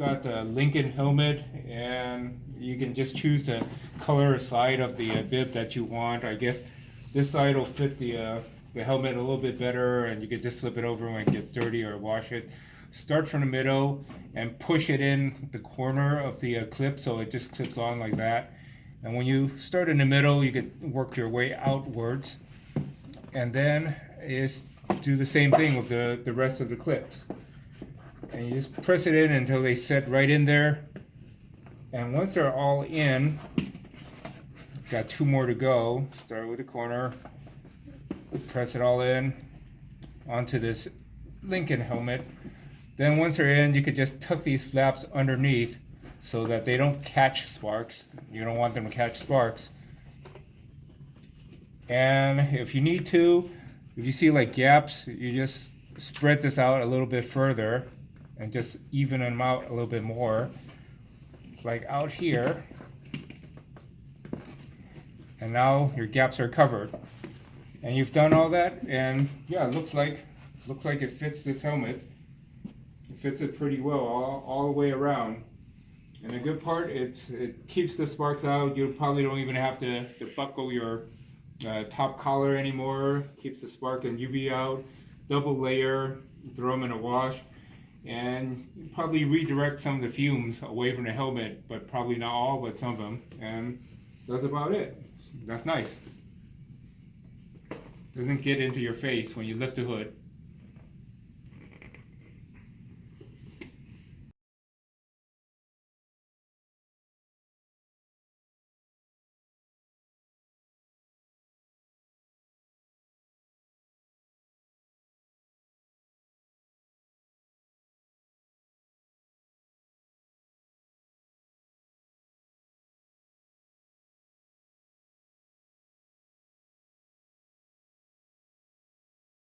got the Lincoln helmet, and you can just choose the color side of the bib that you want. I guess this side will fit the helmet a little bit better, and you can just flip it over when it gets dirty or wash it. Start from the middle and push it in the corner of the clip so it just clips on like that. And when you start in the middle, you can work your way outwards, and then is do the same thing with the rest of the clips. And you just press it in until they set right in there. And once they're all in, got two more to go. Start with the corner, press it all in onto this Lincoln helmet. Then once they're in, you could just tuck these flaps underneath so that they don't catch sparks. You don't want them to catch sparks. And if you need to, if you see like gaps, you just spread this out a little bit further and just even them out a little bit more, like out here. And now your gaps are covered. And you've done all that, and yeah, it looks like it fits this helmet. It fits it pretty well all the way around. And the good part, it keeps the sparks out. You probably don't even have to buckle your top collar anymore. Keeps the spark and UV out. Double layer, throw them in a wash, and you probably redirect some of the fumes away from the helmet, but probably not all, but some of them. And that's about it. That's nice. Doesn't get into your face when you lift the hood.